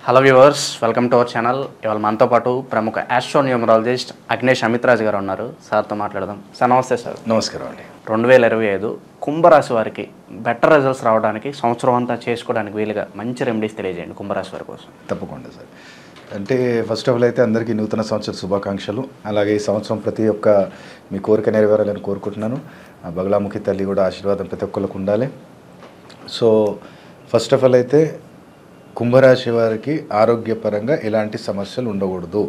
Hello viewers, welcome to our channel. ఇవాళ మనతో పాటు ప్రముఖ ఆస్ట్రోన్యూమరాలజిస్ట్ అగ్నేష్ అమిత్రాజ్ గారు ఉన్నారు. సార్తో మాట్లాడదాం. సార్ నమస్తే. సార్ నమస్కారం అండి. 2025 కుంభరాశి వారికి బెటర్ రిజల్ట్స్ రావడానికి, సంవత్సరం అంతా చేసుకోవడానికి వీలుగా మంచి రెమెడీస్ తెలియజేయండి కుంభరాశి వారి కోసం. తప్పకుండా సార్. అంటే ఫస్ట్ ఆఫ్ ఆల్ అయితే అందరికీ నూతన సంవత్సర శుభాకాంక్షలు. అలాగే ఈ సంవత్సరం ప్రతి ఒక్క మీ కోరిక నెరవేరాలని కోరుకుంటున్నాను. బగలాముఖి తల్లి కూడా ఆశీర్వాదం ప్రతి ఒక్కరికి ఉండాలి. సో ఫస్ట్ ఆఫ్ ఆల్ అయితే కుంభరాశి వారికి ఆరోగ్యపరంగా ఎలాంటి సమస్యలు ఉండకూడదు.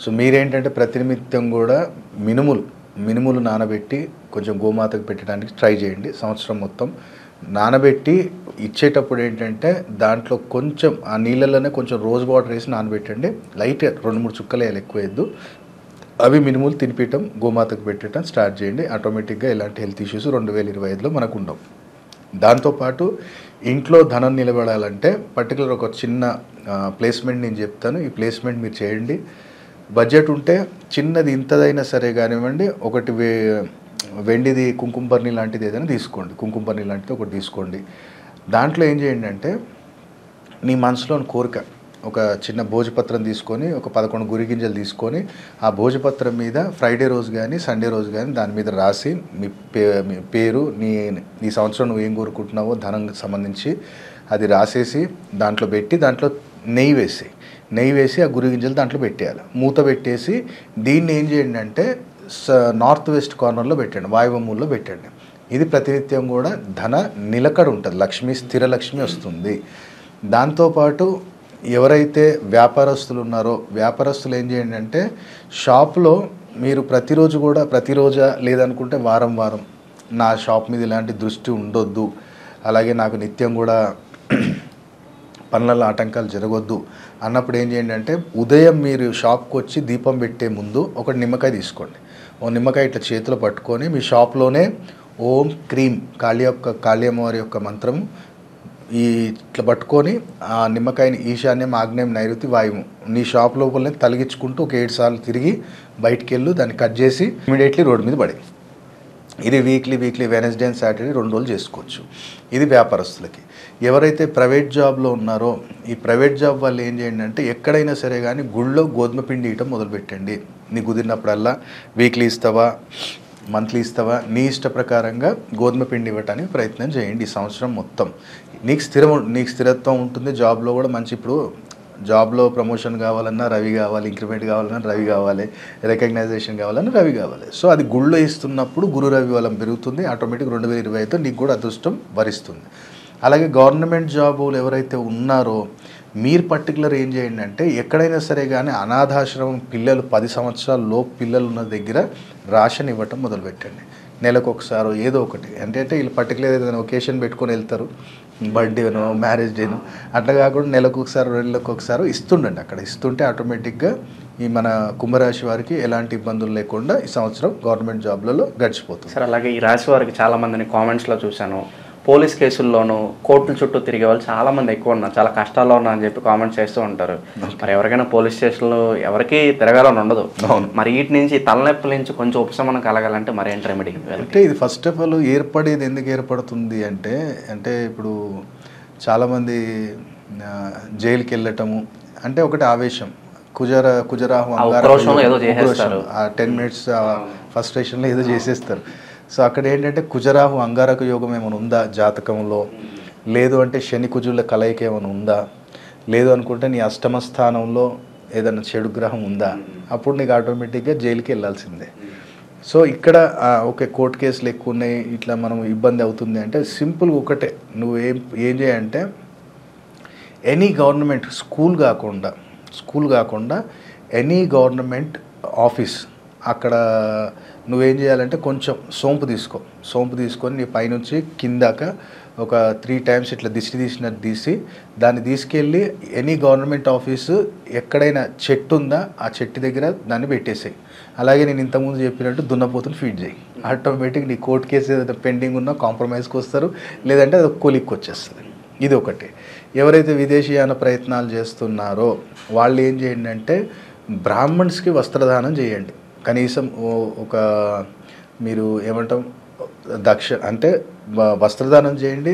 సో మీరేంటంటే ప్రతినిత్యం కూడా మినుములు నానబెట్టి కొంచెం గోమాతకు పెట్టడానికి ట్రై చేయండి. సంవత్సరం మొత్తం నానబెట్టి ఇచ్చేటప్పుడు ఏంటంటే దాంట్లో కొంచెం ఆ నీళ్ళలోనే కొంచెం రోజ్ వాటర్ వేసి నానబెట్టండి. లైట్గా 2-3 చుక్కలు వేయాలి, ఎక్కువ వేయద్దు. అవి మినుములు తినిపించడం, గోమాతకు పెట్టడం స్టార్ట్ చేయండి. ఆటోమేటిక్గా ఎలాంటి హెల్త్ ఇష్యూస్ 2025లో మనకు ఉండవు. దాంతోపాటు ఇంట్లో ధనం నిలబడాలంటే పర్టికులర్ ఒక చిన్న ప్లేస్మెంట్ నేను చెప్తాను. ఈ ప్లేస్మెంట్ మీరు చేయండి. బడ్జెట్ ఉంటే చిన్నది ఇంతదైనా సరే కానివ్వండి, ఒకటి వెండిది కుంకుమ బర్నీ లాంటిది ఏదైనా తీసుకోండి. కుంకుమ బర్నీ లాంటిది ఒకటి తీసుకోండి. దాంట్లో ఏం చేయండి అంటే మీ మనసులోని కోరిక ఒక చిన్న భోజపత్రం తీసుకొని, ఒక 11 గురిగింజలు తీసుకొని, ఆ భోజపత్రం మీద ఫ్రైడే రోజు కానీ సండే రోజు కానీ దాని మీద రాసి మీ పేరు, నీ సంవత్సరం నువ్వు ఏం కోరుకుంటున్నావో ధనంకి సంబంధించి అది రాసేసి దాంట్లో పెట్టి, దాంట్లో నెయ్యి వేసి ఆ గురిగింజలు దాంట్లో పెట్టేయాలి. మూత పెట్టేసి దీన్ని ఏం చేయండి అంటే నార్త్ వెస్ట్ కార్నర్లో పెట్టండి, వాయువ్యమూలలో పెట్టండి. ఇది ప్రతినిత్యం కూడా ధన నిలకడ ఉంటుంది, స్థిర లక్ష్మి వస్తుంది. దాంతోపాటు ఎవరైతే వ్యాపారస్తులు ఉన్నారో వ్యాపారస్తులు ఏం చేయండి అంటే షాప్లో మీరు ప్రతిరోజా లేదనుకుంటే వారం నా షాప్ మీద ఇలాంటి దృష్టి ఉండొద్దు, అలాగే నాకు నిత్యం కూడా పనులలో ఆటంకాలు జరగొద్దు అన్నప్పుడు ఏం చేయండి అంటే ఉదయం మీరు షాప్కి వచ్చి దీపం పెట్టే ముందు ఒక నిమ్మకాయ తీసుకోండి. ఓ నిమ్మకాయ ఇట్లా చేతిలో పట్టుకొని మీ షాప్లోనే ఓం క్రీం కాళీయమ్మవారి యొక్క మంత్రం ఇట్లా పట్టుకొని ఆ నిమ్మకాయని ఈశాన్యం, ఆగ్నేయం, నైరుతి, వాయువు నీ షాప్ లోపలనే తలిగించుకుంటూ ఒక 7 సార్లు తిరిగి బయటికి వెళ్ళు, దాన్ని కట్ చేసి ఇమీడియట్లీ రోడ్డు మీద పడి. ఇది వీక్లీ వెనస్డే అండ్ సాటర్డే 2 రోజులు చేసుకోవచ్చు. ఇది వ్యాపారస్తులకి. ఎవరైతే ప్రైవేట్ జాబ్లో ఉన్నారో ఈ ప్రైవేట్ జాబ్ వాళ్ళు ఏం చేయండి అంటే ఎక్కడైనా సరే కానీ గుళ్ళో గోధుమ పిండి ఇవ్వటం మొదలుపెట్టండి. నీకు కుదిరినప్పుడల్లా వీక్లీ ఇస్తావా, మంత్లీ ఇస్తావా, నీ ఇష్ట ప్రకారంగా గోధుమ పిండి ఇవ్వటానికి ప్రయత్నం చేయండి. ఈ సంవత్సరం మొత్తం నీకు స్థిరత్వం ఉంటుంది. జాబ్లో కూడా మంచి, ఇప్పుడు జాబ్లో ప్రమోషన్ కావాలన్నా రవి కావాలి, ఇంక్రిమెంట్ కావాలన్నా రవి కావాలి, రికగ్నైజేషన్ కావాలన్నా రవి కావాలి. సో అది గుళ్ళో ఇస్తున్నప్పుడు గురు రవి బలం పెరుగుతుంది. ఆటోమేటిక్ 2025తో నీకు కూడా అదృష్టం వరిస్తుంది. అలాగే గవర్నమెంట్ జాబులు ఎవరైతే ఉన్నారో మీరు పర్టికులర్ ఏం చేయండి అంటే ఎక్కడైనా సరే కానీ అనాథాశ్రమం పిల్లలు 10 సంవత్సరాల లోపు పిల్లలు ఉన్న దగ్గర రేషన్ ఇవ్వటం మొదలుపెట్టండి. నెలకు ఒకసారి ఏదో ఒకటి అంటే వీళ్ళు పర్టికులర్ ఏదైనా ఒకేషన్ పెట్టుకొని వెళ్తారు, బర్త్డేనో మ్యారేజ్ డేనో, అట్లా కాకుండా నెలకు ఒకసారి 2 నెలలకు ఒకసారి ఇస్తుండండి. అక్కడ ఇస్తుంటే ఆటోమేటిక్గా ఈ మన కుంభరాశి వారికి ఎలాంటి ఇబ్బందులు లేకుండా ఈ సంవత్సరం గవర్నమెంట్ జాబ్లలో గడిచిపోతుంది. సార్ అలాగే ఈ రాశి వారికి చాలామందిని కామెంట్స్లో చూశాను, పోలీస్ కేసుల్లోనూ కోర్టుల చుట్టూ తిరిగే వాళ్ళు చాలామంది ఎక్కువ ఉన్నారు, చాలా కష్టాల్లో ఉన్నా అని చెప్పి కామెంట్స్ చేస్తూ ఉంటారు. మరి ఎవరికైనా పోలీస్ స్టేషన్లో ఎవరికి తిరగాలని ఉండదు. మరి వీటి నుంచి తలనొప్పుల నుంచి కొంచెం ఉపశమనం కలగాలంటే మరి ఏంటి రెమెడీ? అంటే ఇది ఫస్ట్ ఆఫ్ ఆల్ ఏర్పడేది ఎందుకు ఏర్పడుతుంది అంటే ఇప్పుడు చాలామంది జైలుకి వెళ్ళటము అంటే ఒకటి ఆవేశం, కుజరాహు ఆ 10 minutes ఫ్రస్ట్రేషన్లో ఏదో చేసేస్తారు. సో అక్కడ ఏంటంటే కుజరాహు అంగారక యోగం ఏమైనా ఉందా జాతకంలో, లేదు అంటే శని కుజుల కలయిక ఏమైనా ఉందా, లేదు అనుకుంటే నీ అష్టమ స్థానంలో ఏదైనా చెడు గ్రహం ఉందా, అప్పుడు నీకు ఆటోమేటిక్గా జైలుకి వెళ్ళాల్సిందే. సో ఇక్కడ ఓకే కోర్టు కేసులు ఎక్కువ ఉన్నాయి, ఇట్లా మనం ఇబ్బంది అవుతుంది అంటే సింపుల్గా ఒకటే, నువ్వు ఏం చేయంటే ఎనీ గవర్నమెంట్ స్కూల్ కాకుండా ఎనీ గవర్నమెంట్ ఆఫీస్ అక్కడ నువ్వేం చేయాలంటే కొంచెం సోంపు తీసుకొని నీ పైనుంచి కిందాక ఒక 3 times ఇట్లా దిష్టి తీసినట్టు తీసి దాన్ని తీసుకెళ్ళి ఎనీ గవర్నమెంట్ ఆఫీసు ఎక్కడైనా చెట్టు ఉందా ఆ చెట్టు దగ్గర దాన్ని పెట్టేసాయి. అలాగే నేను ఇంతకుముందు చెప్పినట్టు దున్నపోతుని ఫీడ్ చేయి. ఆటోమేటిక్ నీ కోర్టు కేసు ఏదైతే పెండింగ్ ఉన్నా కాంప్రమైజ్కి వస్తారు, లేదంటే అది కొలిక్కి వచ్చేస్తుంది. ఇది ఒకటి. ఎవరైతే విదేశీయాన ప్రయత్నాలు చేస్తున్నారో వాళ్ళు ఏం చేయండి అంటే బ్రాహ్మణ్స్కి వస్త్రదానం చేయండి. కనీసం ఒక మీరు ఏమంటాం అంటే వస్త్రదానం చేయండి.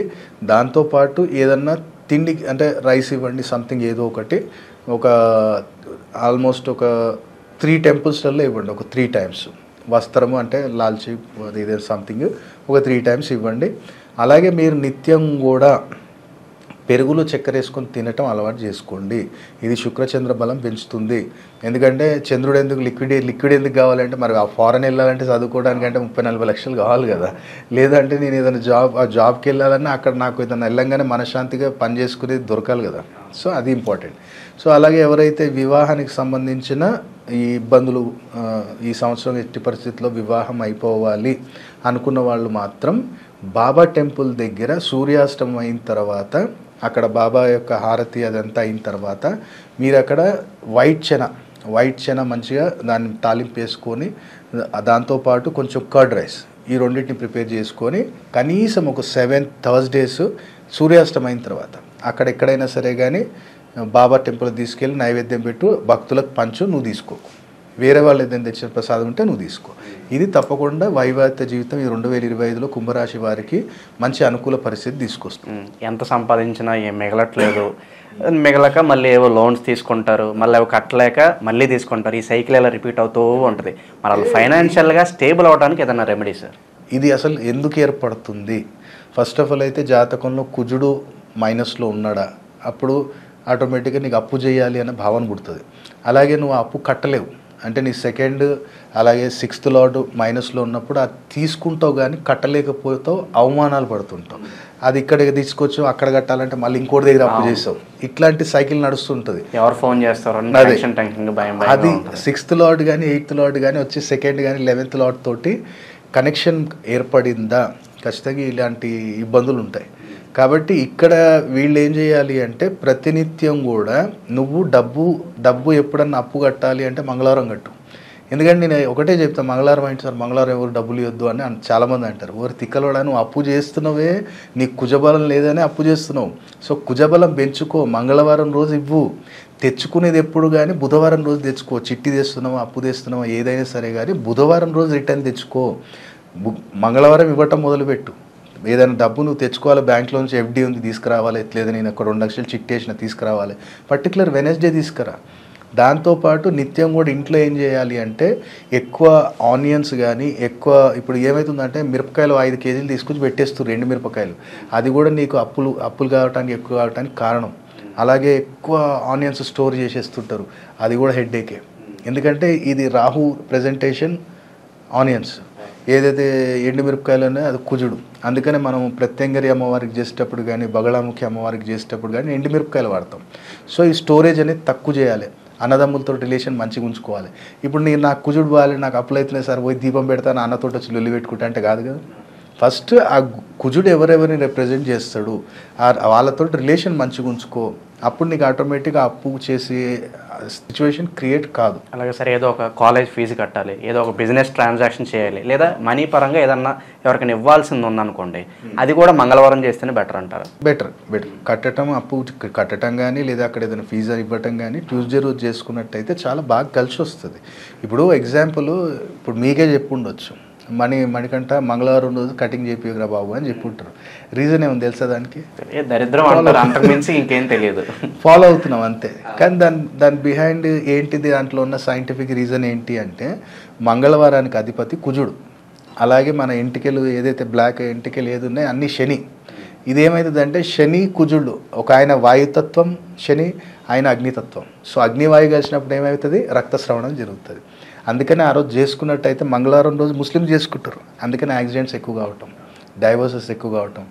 దాంతోపాటు ఏదన్నా తిండి అంటే రైస్ ఇవ్వండి, సంథింగ్ ఏదో ఒకటి, ఒక ఆల్మోస్ట్ ఒక 3 టెంపుల్స్లలో ఇవ్వండి, ఒక 3 టైమ్స్. వస్త్రము అంటే లాల్చి ఇదే సంథింగ్ ఒక 3 టైమ్స్ ఇవ్వండి. అలాగే మీరు నిత్యం కూడా పెరుగులో చక్కెర వేసుకొని తినటం అలవాటు చేసుకోండి. ఇది శుక్రచంద్ర బలం పెంచుతుంది. ఎందుకంటే చంద్రుడు ఎందుకు లిక్విడ్ ఎందుకు కావాలంటే, మరి ఆ ఫారెన్ వెళ్ళాలంటే చదువుకోవడానికంటే 30-40 లక్షలు కావాలి కదా. లేదంటే నేను ఏదైనా జాబ్కి వెళ్ళాలన్నా అక్కడ నాకు ఏదైనా వెళ్ళంగానే మనశ్శాంతిగా పని చేసుకునేది దొరకాలి కదా. సో అది ఇంపార్టెంట్. సో అలాగే ఎవరైతే వివాహానికి సంబంధించిన ఈ ఇబ్బందులు ఈ సంవత్సరం ఎట్టి పరిస్థితుల్లో వివాహం అయిపోవాలి అనుకున్న వాళ్ళు మాత్రం బాబా టెంపుల్ దగ్గర సూర్యాస్తమం అయిన తర్వాత, అక్కడ బాబా యొక్క హారతి అదంతా అయిన తర్వాత మీరు అక్కడ వైట్ చెన మంచిగా దాన్ని తాలింపు వేసుకొని, దాంతోపాటు కొంచెం కర్డ్ రైస్, ఈ రెండింటిని ప్రిపేర్ చేసుకొని కనీసం ఒక 7 థర్స్డేస్ సూర్యాస్తమం అయిన తర్వాత అక్కడ ఎక్కడైనా సరే కానీ బాబా టెంపుల్ తీసుకెళ్ళి నైవేద్యం పెట్టు, భక్తులకు పంచు, నువ్వు తీసుకోకు. వేరే వాళ్ళు ఏదైనా తెచ్చిన ప్రసాదం ఉంటే నువ్వు తీసుకో. ఇది తప్పకుండా వైవాహిక జీవితం ఈ 2025లో కుంభరాశి వారికి మంచి అనుకూల పరిస్థితి తీసుకొస్తుంది. ఎంత సంపాదించినా ఏం మిగలట్లేదు, మిగలక మళ్ళీ ఏవో లోన్స్ తీసుకుంటారు, మళ్ళీ అవి కట్టలేక మళ్ళీ తీసుకుంటారు. ఈ సైకిల్ ఎలా రిపీట్ అవుతూ ఉంటుంది. మరి వాళ్ళు ఫైనాన్షియల్గా స్టేబుల్ అవడానికి ఏదైనా రెమెడీ సార్? ఇది అసలు ఎందుకు ఏర్పడుతుంది? ఫస్ట్ ఆఫ్ ఆల్ అయితే జాతకంలో కుజుడు మైనస్లో ఉన్నాడా, అప్పుడు ఆటోమేటిక్గా నీకు అప్పు చేయాలి అనే భావన పుడుతుంది. అలాగే నువ్వు అప్పు కట్టలేవు అంటే నీ సెకండ్ అలాగే 6th లార్డ్ మైనస్లో ఉన్నప్పుడు అది తీసుకుంటావు కానీ కట్టలేకపోతావు, అవమానాలు పడుతుంటావు. అది ఇక్కడికి తీసుకొచ్చావు, అక్కడ కట్టాలంటే మళ్ళీ ఇంకోటి దగ్గర అప్పు చేస్తావు. ఇట్లాంటి సైకిల్ నడుస్తుంటుంది. ఎవరు ఫోన్ చేస్తారు అది 6th లార్డ్ కానీ 8th లార్డ్ కానీ వచ్చి సెకండ్ కానీ 11th లార్డ్ తోటి కనెక్షన్ ఏర్పడిందా ఖచ్చితంగా ఇలాంటి ఇబ్బందులు ఉంటాయి. కాబట్టి ఇక్కడ వీళ్ళు ఏం చేయాలి అంటే ప్రతినిత్యం కూడా నువ్వు డబ్బు ఎప్పుడన్నా అప్పు కట్టాలి అంటే మంగళవారం కట్టు. ఎందుకంటే నేను ఒకటే చెప్తాను, మంగళవారం ఏంటి సార్, మంగళవారం ఎవరు డబ్బులు ఇవ్వద్దు అని చాలామంది అంటారు. ఎవరు తిక్కలోడా, నువ్వు అప్పు చేస్తున్నావే, నీకు కుజబలం లేదని అప్పు చేస్తున్నావు. సో కుజబలం పెంచుకో, మంగళవారం రోజు ఇవ్వు. తెచ్చుకునేది ఎప్పుడు కానీ బుధవారం రోజు తెచ్చుకో. చిట్టి తెస్తున్నావా, అప్పు తెస్తున్నావా, ఏదైనా సరే కానీ బుధవారం రోజు రిటర్న్ తెచ్చుకో. మంగళవారం ఇవ్వటం మొదలుపెట్టు. ఏదైనా డబ్బు నువ్వు తెచ్చుకోవాలి, బ్యాంక్లో నుంచి FD ఉంది తీసుకురావాలి, లేదా నేను ఒక 2 లక్షలు చిట్టేసిన తీసుకురావాలి, పర్టికులర్ వెనస్డే తీసుకురా. దాంతోపాటు నిత్యం కూడా ఇంట్లో ఏం చేయాలి అంటే ఎక్కువ ఆనియన్స్ కానీ ఎక్కువ, ఇప్పుడు ఏమవుతుందంటే మిరపకాయలు 5 కేజీలు తీసుకొచ్చి పెట్టేస్తారు, 2 మిరపకాయలు. అది కూడా నీకు అప్పులు కావటానికి ఎక్కువ కావటానికి కారణం. అలాగే ఎక్కువ ఆనియన్స్ స్టోర్ చేసేస్తుంటారు, అది కూడా హెడ్ఏకే. ఎందుకంటే ఇది రాహు ప్రెజెంటేషన్ ఆనియన్స్, ఏదైతే ఎండుమిరపకాయలు ఉన్నాయో అది కుజుడు. అందుకనే మనం ప్రత్యంగరి అమ్మవారికి చేసేటప్పుడు కానీ బగళాముఖి అమ్మవారికి చేసేటప్పుడు కానీ ఎండుమిరపకాయలు వాడతాం. సో ఈ స్టోరేజ్ అనేది తక్కువ చేయాలి, అన్నదమ్ములతో రిలేషన్ మంచిగా ఉంచుకోవాలి. ఇప్పుడు నేను నాకు కుజుడు బాగాలి, నాకు అప్పులు అవుతున్నాయి సార్, పోయి దీపం పెడతాను, అన్నతోటి వచ్చి లొల్లి పెట్టుకుంటా అంటే కాదు కదా. ఫస్ట్ ఆ కుజుడు ఎవరెవరిని రిప్రజెంట్ చేస్తాడు, వాళ్ళతో రిలేషన్ మంచిగా ఉంచుకో. అప్పుడు నీకు ఆటోమేటిక్గా అప్పు చేసే సిచ్యువేషన్ క్రియేట్ కాదు. అలాగే సరే, ఏదో ఒక కాలేజ్ ఫీజు కట్టాలి, ఏదో ఒక బిజినెస్ ట్రాన్సాక్షన్ చేయాలి, లేదా మనీ పరంగా ఏదన్నా ఎవరికైనా ఇవ్వాల్సింది ఉందనుకోండి, అది కూడా మంగళవారం చేస్తేనే బెటర్ అంటారు. బెటర్ కట్టడం, అప్పు కట్టడం కానీ లేదా అక్కడ ఏదైనా ఫీజు ఇవ్వటం కానీ ట్యూస్డే రోజు చేసుకున్నట్టయితే చాలా బాగా కలిసి వస్తుంది. ఇప్పుడు ఎగ్జాంపుల్ ఇప్పుడు మీకే చెప్పుండొచ్చు, మణికంట మంగళవారం రోజు కటింగ్ చేపిరా బాబు అని చెప్పుంటారు. రీజన్ ఏమో తెలుసా దానికి? దరిద్రం అంతకు మించి ఇంకేం తెలియదు, ఫాలో అవుతున్నాం అంతే. కానీ దాని బిహైండ్ ఏంటిది, దాంట్లో ఉన్న సైంటిఫిక్ రీజన్ ఏంటి అంటే మంగళవారానికి అధిపతి కుజుడు. అలాగే మన ఎంటికలు ఏదైతే బ్లాక్ ఎంటికలు ఏది ఉన్నాయో అన్ని శని. ఇదేమవుతుందంటే శని కుజుడు, ఒక ఆయన వాయుతత్వం శని, ఆయన అగ్నితత్వం. సో అగ్నివాయు కలిసినప్పుడు ఏమవుతుంది, రక్తస్రవణం జరుగుతుంది. అందుకని ఆ రోజు చేసుకున్నట్టయితే మంగళవారం రోజు ముస్లిం చేసుకుంటారు. అందుకని యాక్సిడెంట్స్ ఎక్కువ కావటం, డైవోర్సెస్ ఎక్కువ కావటం,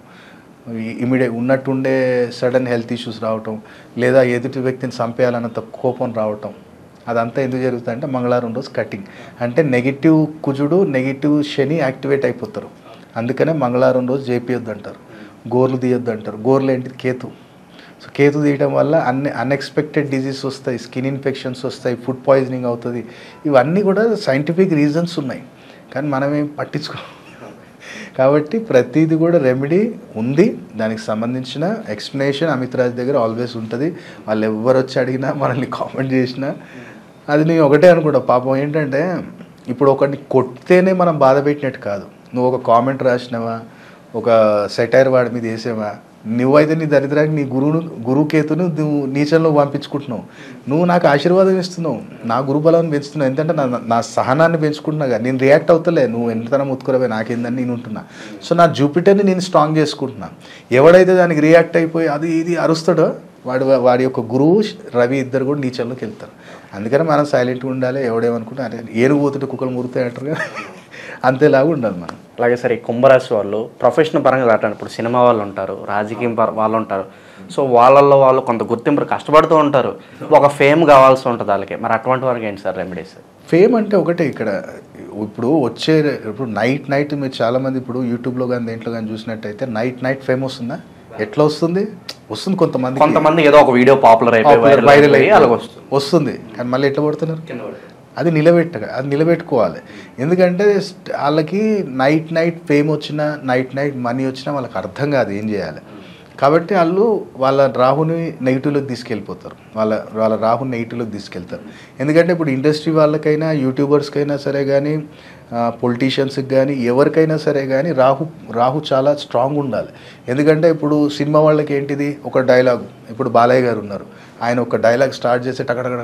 ఇమీడియట్ ఉన్నట్టుండే సడన్ హెల్త్ ఇష్యూస్ రావటం, లేదా ఎదుటి వ్యక్తిని చంపేయాలన్నంత కోపం రావటం, అదంతా ఎందుకు జరుగుతుంది అంటే మంగళవారం రోజు కటింగ్. అంటే నెగిటివ్ కుజుడు నెగిటివ్ శని యాక్టివేట్ అయిపోతారు. అందుకనే మంగళవారం రోజు చేపియొద్దు అంటారు, గోర్లు తీయొద్దు అంటారు. గోర్లు ఏంటిది, కేతు. సో కేతు తీయడం వల్ల అన్ఎక్స్పెక్టెడ్ డిజీజ్ వస్తాయి, స్కిన్ ఇన్ఫెక్షన్స్ వస్తాయి, ఫుడ్ పాయిజనింగ్ అవుతుంది. ఇవన్నీ కూడా సైంటిఫిక్ రీజన్స్ ఉన్నాయి, కానీ మనమేం పట్టించుకో. కాబట్టి ప్రతిదీ కూడా రెమెడీ ఉంది, దానికి సంబంధించిన ఎక్స్ప్లెనేషన్ అమిత్ రాజ్ దగ్గర ఆల్వేస్ ఉంటుంది. వాళ్ళు ఎవరు వచ్చి అడిగినా మనల్ని కామెంట్ చేసినా అది నేను ఒకటే అనుకుంటా. పాపం ఏంటంటే ఇప్పుడు ఒకరిని కొడితేనే మనం బాధ పెట్టినట్టు కాదు, నువ్వు ఒక కామెంట్ రాసినావా, ఒక సెటైర్ వాడి మీద వేసావా, నువ్వైతే నీ దరిద్రానికి నీ గురుకేతును నువ్వు నీచంలో పంపించుకుంటున్నావు. నువ్వు నాకు ఆశీర్వాదం ఇస్తున్నావు, నా గురుబలాన్ని పెంచుతున్నావు. ఎందుకంటే నా సహనాన్ని పెంచుకుంటున్నా. నేను రియాక్ట్ అవుతలే, నువ్వు ఎంతనం ఉత్తుకురవే నాకేందని నేను ఉంటున్నా. సో నా జూపిటర్ని నేను స్ట్రాంగ్ చేసుకుంటున్నా. ఎవడైతే దానికి రియాక్ట్ అయిపోయి అది ఇది అరుస్తాడో వాడి యొక్క గురువు రవి ఇద్దరు కూడా నీచంలోకి వెళ్తారు. అందుకని మనం సైలెంట్గా ఉండాలి. ఎవడేమనుకుంటే అరే ఏనుగు పోతుంటే కుక్కలు మురుగుతాయి అంటారు, అంతేలాగా ఉండాలి మనం. అలాగే సరే, ఈ కుంభరాశి వాళ్ళు ప్రొఫెషనల్ పరంగా దాటాను. ఇప్పుడు సినిమా వాళ్ళు ఉంటారు, రాజకీయం వాళ్ళు ఉంటారు. సో వాళ్ళల్లో వాళ్ళు కొంత గుర్తింపు కష్టపడుతూ ఉంటారు, ఒక ఫేమ్ కావాల్సి ఉంటుంది వాళ్ళకి. మరి అటువంటి వరకు ఏంటి సార్ రెమెడీస్? ఫేమ్ అంటే ఒకటే ఇక్కడ ఇప్పుడు ఇప్పుడు నైట్ మీరు చాలామంది ఇప్పుడు యూట్యూబ్లో కానీ దేంట్లో కానీ చూసినట్టయితే నైట్ ఫేమ్ వస్తుందా? ఎట్లా వస్తుంది? కొంతమంది ఏదో ఒక వీడియో పాపులర్ అయిపోయి వైరల్ అయ్యి అలాగ వస్తుంది. కానీ మళ్ళీ ఎట్లా పడుతున్నారు? అది నిలబెట్టుకోవాలి. ఎందుకంటే వాళ్ళకి నైట్ ఫేమ్ వచ్చినా నైట్ మనీ వచ్చినా వాళ్ళకి అర్థం కాదు ఏం చేయాలి. కాబట్టి వాళ్ళ రాహుని నెగిటివ్లోకి తీసుకెళ్ళిపోతారు. వాళ్ళ రాహుని నెగిటివ్లోకి తీసుకెళ్తారు. ఎందుకంటే ఇప్పుడు ఇండస్ట్రీ వాళ్ళకైనా యూట్యూబర్స్కైనా సరే కానీ పొలిటీషియన్స్కి కానీ ఎవరికైనా సరే కానీ రాహు చాలా స్ట్రాంగ్ ఉండాలి. ఎందుకంటే ఇప్పుడు సినిమా వాళ్ళకి ఏంటిది ఒక డైలాగ్. ఇప్పుడు బాలయ్య గారు ఉన్నారు, ఆయన ఒక డైలాగ్ స్టార్ట్ చేసి టకటక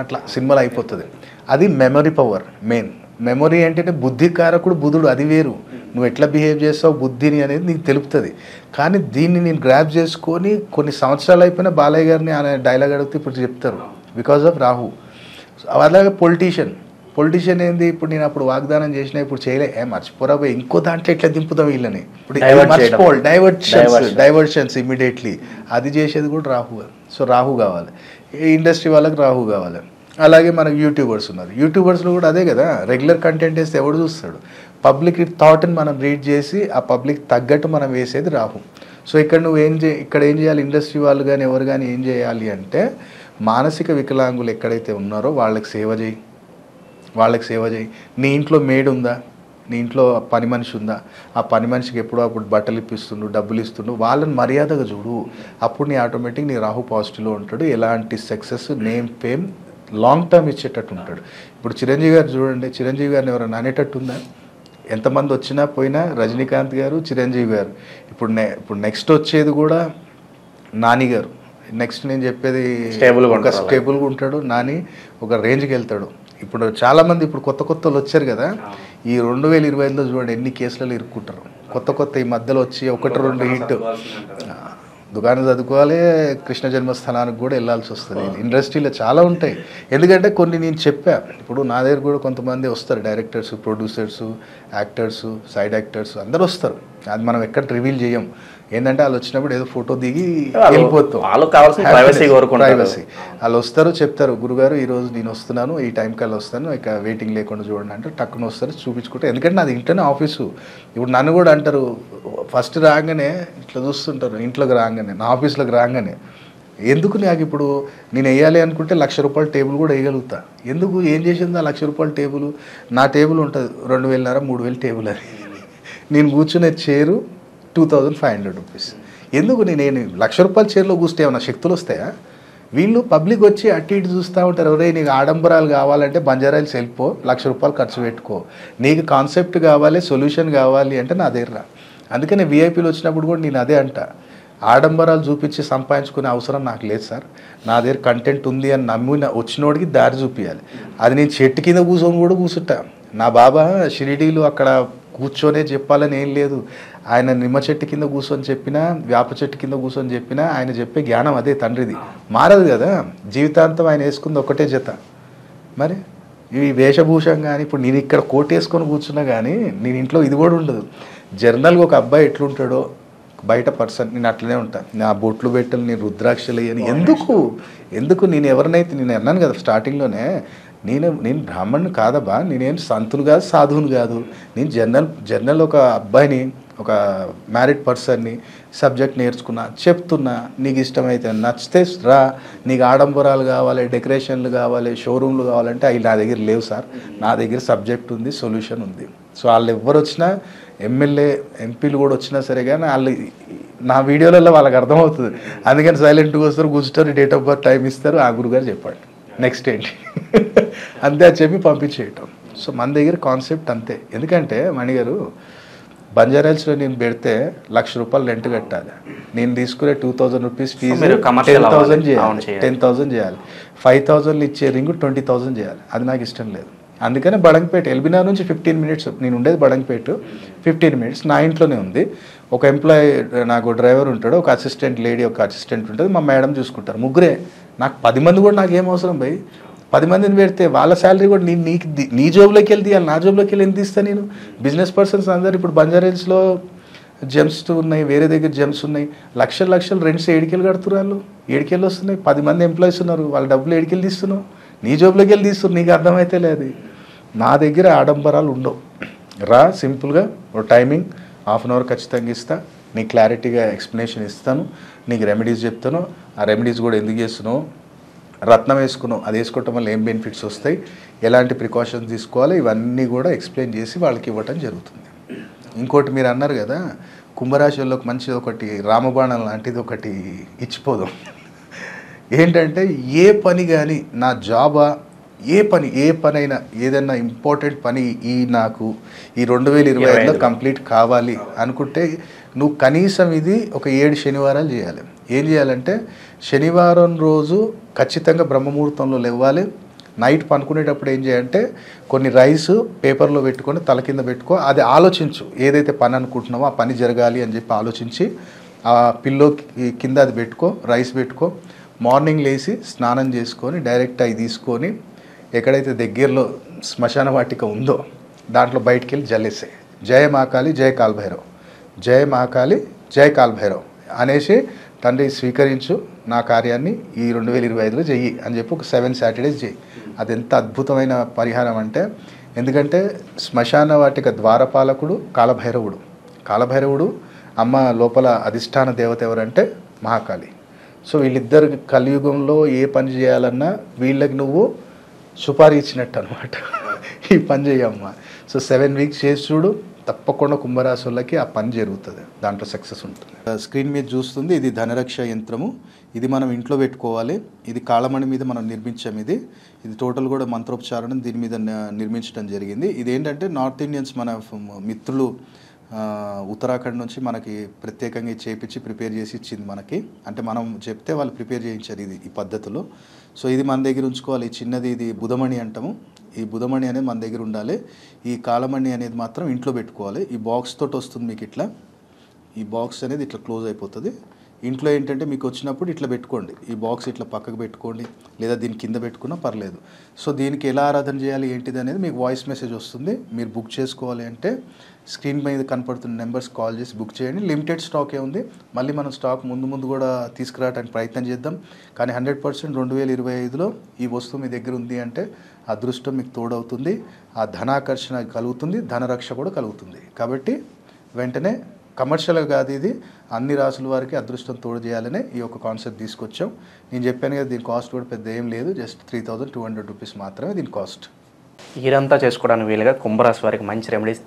అట్లా సినిమాలు అయిపోతుంది. అది మెమరీ పవర్. మెయిన్ మెమరీ ఏంటంటే బుద్ధి కారకుడు బుధుడు, అది వేరు. నువ్వు ఎట్లా బిహేవ్ చేస్తావు బుద్ధిని అనేది నీకు తెలుపుతుంది. కానీ దీన్ని నేను గ్రాప్ చేసుకొని కొన్ని సంవత్సరాలు అయిపోయినా బాలయ్య గారిని ఆయన డైలాగ్ అడిగితే ఇప్పుడు చెప్తారు, బికాజ్ ఆఫ్ రాహు. అలాగే పొలిటీషియన్ ఏంది, ఇప్పుడు నేను అప్పుడు వాగ్దానం చేసినా ఇప్పుడు చేయలే, మర్చిపోరా పోయి ఇంకో దాంట్లో ఎట్లా దింపుతాం వీళ్ళని, ఇప్పుడు మర్చిపోవాలి, డైవర్షన్స్ ఇమీడియట్లీ. అది చేసేది కూడా రాహు. సో రాహు కావాలి. ఇండస్ట్రీ వాళ్ళకి రాహు కావాలి. అలాగే మనకు యూట్యూబర్స్ ఉన్నారు, యూట్యూబర్స్లో కూడా అదే కదా, రెగ్యులర్ కంటెంట్ వేస్తే ఎవడు చూస్తాడు? పబ్లిక్ థాట్ని మనం రీడ్ చేసి ఆ పబ్లిక్ తగ్గట్టు మనం వేసేది రాహు. సో ఇక్కడ నువ్వు ఇక్కడ ఏం చేయాలి? ఇండస్ట్రీ వాళ్ళు కానీ ఎవరు కానీ ఏం చేయాలి అంటే మానసిక వికలాంగులు ఎక్కడైతే ఉన్నారో వాళ్ళకి సేవ చేయి. నీ ఇంట్లో మేడ్ ఉందా, నీ ఇంట్లో పని మనిషి ఉందా, ఆ పని మనిషికి ఎప్పుడో అప్పుడు బట్టలు ఇప్పిస్తుండు, డబ్బులు ఇస్తుండు, వాళ్ళని మర్యాదగా చూడు. అప్పుడు నీ ఆటోమేటిక్ నీ రాహు పాజిటివ్లో ఉంటాడు. ఎలాంటి success, name, fame long term ఇచ్చేటట్టు ఉంటాడు. ఇప్పుడు చిరంజీవి గారు చూడండి, చిరంజీవి గారిని ఎవరైనా అనేటట్టు ఉందా? ఎంతమంది వచ్చినా పోయినా రజనీకాంత్ గారు, చిరంజీవి గారు. ఇప్పుడు నెక్స్ట్ వచ్చేది కూడా నాని గారు. నెక్స్ట్ నేను చెప్పేది స్టేబుల్గా ఉంటాడు నాని, ఒక రేంజ్కి వెళ్తాడు. ఇప్పుడు చాలామంది ఇప్పుడు కొత్త వాళ్ళు వచ్చారు కదా, ఈ 2025లో చూడండి ఎన్ని కేసులలో ఇరుక్కుంటారు. కొత్త ఈ మధ్యలో వచ్చి 1-2 హిట్. దుకాణం చదువుకోవాలి, కృష్ణ జన్మస్థానానికి కూడా వెళ్ళాల్సి వస్తుంది. ఇండస్ట్రీలో చాలా ఉంటాయి. ఎందుకంటే కొన్ని నేను చెప్పా, ఇప్పుడు నా దగ్గర కూడా కొంతమంది వస్తారు, directors, producers, actors, side actors అందరూ వస్తారు. అది మనం ఎక్కడ రివీల్ చేయం. ఏంటంటే వాళ్ళు వచ్చినప్పుడు ఏదో ఫోటో దిగి వెళ్ళిపోతాం. ప్రైవసీ. వాళ్ళు వస్తారు, చెప్తారు గురుగారు ఈరోజు నేను వస్తున్నాను, ఈ టైం కల్లా వస్తాను, ఇక వెయిటింగ్ లేకుండా చూడండి అంటే టక్కున వస్తారు, చూపించుకుంటారు. ఎందుకంటే నాది ఇంట్లోనే ఆఫీసు. ఇప్పుడు నన్ను కూడా అంటారు, ఫస్ట్ రాగానే ఇట్లా చూస్తుంటారు, ఇంట్లోకి రాగానే, నా ఆఫీస్లోకి రాగానే. ఎందుకు నాకు ఇప్పుడు నేను వేయాలి అనుకుంటే ₹1,00,000 టేబుల్ కూడా వేయగలుగుతా. ఎందుకు? ఏం చేసింది ఆ ₹1,00,000 టేబుల్? నా టేబుల్ ఉంటుంది 2,500-3,000 టేబుల్. అది నేను కూర్చునే చైరు ₹2,500. ఎందుకు? నేను ₹1,00,000 చైర్లో కూర్చుంటే ఏమన్నా శక్తులు వస్తాయా? వీళ్ళు పబ్లిక్ వచ్చి అటు ఇటు చూస్తూ ఉంటారు. ఎవరే నీకు ఆడంబరాలు కావాలంటే బంజారాయిల్స్ వెళ్ళిపో, ₹1,00,000 ఖర్చు పెట్టుకో. నీకు కాన్సెప్ట్ కావాలి, సొల్యూషన్ కావాలి అంటే నా దగ్గర రా. అందుకని వీఐపీలు వచ్చినప్పుడు కూడా నేను అదే అంట, ఆడంబరాలు చూపించి సంపాదించుకునే అవసరం నాకు లేదు సార్. నా దగ్గర కంటెంట్ ఉంది అని నమ్మిన వచ్చినోడికి దారి చూపించాలి. అది నేను చెట్టు కింద కూర్చొని కూడా కూర్చుంటా. నా బాబా షిరిడీలు అక్కడ కూర్చొనే చెప్పాలని ఏం లేదు. ఆయన నిమ్మ చెట్టు కింద కూర్చొని చెప్పినా, వేప చెట్టు కింద కూర్చొని చెప్పినా ఆయన చెప్పే జ్ఞానం అదే తండ్రిది, మారదు కదా. జీవితాంతం ఆయన వేసుకుంది ఒకటే జత. మరి ఈ వేషభూషం కానీ, ఇప్పుడు నేను ఇక్కడ కోట్ వేసుకొని కూర్చున్నా కానీ నేను ఇంట్లో ఇది కూడా ఉండదు. జనరల్గా ఒక అబ్బాయి ఎట్లుంటాడో బయట పర్సన్ నేను అట్లనే ఉంటాను. నా బొట్లు పెట్టలు, నేను రుద్రాక్షలు అని ఎందుకు నేను ఎవరినైతే నేను అన్నాను కదా స్టార్టింగ్లోనే, నేను బ్రాహ్మణ్ని కాదబ్బా, నేనేం సంతులు కాదు, సాధువుని కాదు. నేను జనరల్ ఒక అబ్బాయిని, ఒక మ్యారీడ్ పర్సన్ని, సబ్జెక్ట్ నేర్చుకున్నా, చెప్తున్నా. నీకు ఇష్టమైతే నచ్చితే రా, నీకు ఆడంబరాలు కావాలి, డెకరేషన్లు కావాలి, షోరూమ్లు కావాలంటే అవి నా దగ్గర లేవు సార్. నా దగ్గర సబ్జెక్ట్ ఉంది, సొల్యూషన్ ఉంది. సో వాళ్ళు ఎవరు వచ్చినా, ఎమ్మెల్యే ఎంపీలు కూడా వచ్చినా సరే కానీ వాళ్ళు నా వీడియోలలో వాళ్ళకి అర్థమవుతుంది. అందుకని సైలెంట్గా వస్తారు, కూర్చుంటారు, డేట్ ఆఫ్ బర్త్ టైం ఇస్తారు, ఆ గురుగారు చెప్పండి నెక్స్ట్ ఏంటి అంతే అని చెప్పి పంపించేయటం. సో మన దగ్గర కాన్సెప్ట్ అంతే. ఎందుకంటే మణిగారు బంజారాహిల్స్లో నేను పెడితే ₹1,00,000 రెంట్ కట్టాలి. నేను తీసుకునే ₹2,000 ఫీజు మీరు commercial 10,000 చేయాలి, అవును చేయాలి. 10,000 చేయాలి. 5,000 ఇచ్చే రింగ్ 20,000 చేయాలి. అది నాకు ఇష్టం లేదు. అందుకనే బడంగపేట ఎల్బీనగర్ నుంచి 15 మినిట్స్, నేను ఉండేది బడంగపేట, 15 మినిట్స్ నా ఇంట్లోనే ఉంది. ఒక ఎంప్లాయీ, నాకు డ్రైవర్ ఉంటాడు, ఒక అసిస్టెంట్ లేడీ, ఒక అసిస్టెంట్ ఉంటుంది, మా మేడం చూసుకుంటారు, ముగ్గురే. నాకు 10 మంది కూడా నాకు ఏం అవసరం భయ్. 10 మందిని పెడితే వాళ్ళ శాలరీ కూడా నీ జోబులోకి వెళ్ళి తీయాలి, నా జోబులోకి వెళ్ళి ఎంత తీస్తాను నేను? బిజినెస్ పర్సన్స్ అందరు ఇప్పుడు బంజారాహిల్స్లో జెమ్స్ ఉన్నాయి, వేరే దగ్గర జెమ్స్ ఉన్నాయి, లక్షలు రెంట్స్ ఏడికెళ్ళి కడుతున్నారు వాళ్ళు, ఏడికెళ్ళి వస్తున్నాయి. 10 మంది ఎంప్లాయీస్ ఉన్నారు, వాళ్ళ డబ్బులు ఏడికెళ్ళి తీస్తున్నావు? నీ జోబులోకి వెళ్ళి తీస్తున్నారు, నీకు అర్థమైతే లేదు. నా దగ్గర ఆడంబరాలు ఉండవు. రా సింపుల్గా ఒక టైమింగ్ 1/2 అవర్ ఖచ్చితంగా ఇస్తా, నీకు క్లారిటీగా ఎక్స్ప్లెనేషన్ ఇస్తాను, నీకు రెమెడీస్ చెప్తాను, ఆ రెమెడీస్ కూడా ఎందుకు చేస్తున్నావు, రత్నం వేసుకున్నావు, అది వేసుకోవటం వల్ల ఏం బెనిఫిట్స్ వస్తాయి, ఎలాంటి ప్రికాషన్స్ తీసుకోవాలి, ఇవన్నీ కూడా ఎక్స్ప్లెయిన్ చేసి వాళ్ళకి ఇవ్వటం జరుగుతుంది. ఇంకోటి మీరు అన్నారు కదా, కుంభరాశి వాళ్ళకి మంచిది ఒకటి రామబాణం లాంటిది ఒకటి ఇచ్చిపోదాం. ఏంటంటే ఏ పని కానీ, నా జాబా, ఏ పని అయినా, ఏదైనా ఇంపార్టెంట్ పని నాకు ఈ 2025లో కంప్లీట్ కావాలి అనుకుంటే నువ్వు కనీసం ఇది ఒక 7 శనివారాలు చేయాలి. ఏం చేయాలంటే శనివారం రోజు ఖచ్చితంగా బ్రహ్మముహూర్తంలో లేవాలి. నైట్ పనుకునేటప్పుడు ఏం చేయాలంటే కొన్ని రైస్ పేపర్లో పెట్టుకొని తల కింద పెట్టుకో, అది ఆలోచించు, ఏదైతే పని అనుకుంటున్నావో ఆ పని జరగాలి అని చెప్పి ఆలోచించి ఆ పిల్లో కింద అది పెట్టుకో, రైస్ పెట్టుకో. మార్నింగ్ లేచి స్నానం చేసుకొని డైరెక్ట్ అవి తీసుకొని ఎక్కడైతే దగ్గరలో శ్మశాన వాటిక ఉందో దాంట్లో బయటికి వెళ్ళి జల్లేసే, జయ మహాకాళి జయ కాల్భైరవ్, జయ మహాకాళి జయ కాల్భైరవ్ అనేసి తండ్రి స్వీకరించు, నా కార్యాన్ని ఈ 2025లో చెయ్యి అని చెప్పి ఒక 7 సాటర్డేస్ చెయ్యి. అది ఎంత అద్భుతమైన పరిహారం అంటే, ఎందుకంటే శ్మశాన వాటిక ద్వారపాలకుడు కాలభైరవుడు, అమ్మ లోపల అధిష్టాన దేవత ఎవరంటే మహాకాళి. సో వీళ్ళిద్దరు కలియుగంలో ఏ పని చేయాలన్నా వీళ్ళకి నువ్వు సుపారీ ఇచ్చినట్టు అనమాట. ఈ పని చేయమ్మా. సో 7 వీక్స్ చేసి చూడు, తప్పకుండా కుంభరాశి వాళ్ళకి ఆ పని జరుగుతుంది, దాంట్లో సక్సెస్ ఉంటుంది. స్క్రీన్ మీద చూస్తుంది ఇది ధనరక్ష యంత్రము. ఇది మనం ఇంట్లో పెట్టుకోవాలి. ఇది కాళమణి మీద మనం నిర్మించాం. ఇది టోటల్ కూడా మంత్రోపచారణం దీని మీద నిర్మించడం జరిగింది. ఇది ఏంటంటే నార్త్ ఇండియన్స్ మన మిత్రులు ఉత్తరాఖండ్ నుంచి మనకి ప్రత్యేకంగా చేపించి ప్రిపేర్ చేసి ఇచ్చింది మనకి. అంటే మనం చెప్తే వాళ్ళు ప్రిపేర్ చేయించారు ఈ పద్ధతిలో. సో ఇది మన దగ్గర ఉంచుకోవాలి. చిన్నది ఇది బుధమణి అంటాము. ఈ బుధమణి అనేది మన దగ్గర ఉండాలి. ఈ కాళమణి అనేది మాత్రం ఇంట్లో పెట్టుకోవాలి. ఈ బాక్స్ తోటి వస్తుంది మీకు ఇట్లా. ఈ బాక్స్ అనేది ఇట్లా క్లోజ్ అయిపోతుంది. ఇంట్లో ఏంటంటే మీకు వచ్చినప్పుడు ఇట్లా పెట్టుకోండి, ఈ బాక్స్ ఇట్లా పక్కకు పెట్టుకోండి, లేదా దీని కింద పెట్టుకున్నా పర్లేదు. సో దీనికి ఎలా ఆరాధన చేయాలి ఏంటిది అనేది మీకు వాయిస్ మెసేజ్ వస్తుంది. మీరు బుక్ చేసుకోవాలి అంటే స్క్రీన్ మీద కనపడుతున్న నెంబర్స్ కాల్ చేసి బుక్ చేయండి. లిమిటెడ్ స్టాకే ఉంది. మళ్ళీ మనం స్టాక్ ముందు కూడా తీసుకురావడానికి ప్రయత్నం చేద్దాం. కానీ 100% 2025లో ఈ వస్తువు మీ దగ్గర ఉంది అంటే అదృష్టం మీకు తోడవుతుంది, ఆ ధనాకర్షణ కలుగుతుంది, ధనరక్ష కూడా కలుగుతుంది. కాబట్టి వెంటనే కమర్షియల్గా కాదు, ఇది అన్ని రాసుల వారికి అదృష్టం తోడు చేయాలనే ఈ యొక్క కాన్సెప్ట్ తీసుకొచ్చాం. నేను చెప్పాను కదా, దీని కాస్ట్ కూడా పెద్ద ఏం లేదు, జస్ట్ ₹3,200 మాత్రమే దీని కాస్ట్. ఇదంతా చేసుకోవడానికి వీలుగా కుంభరాశి వారికి మంచి రెమెడీస్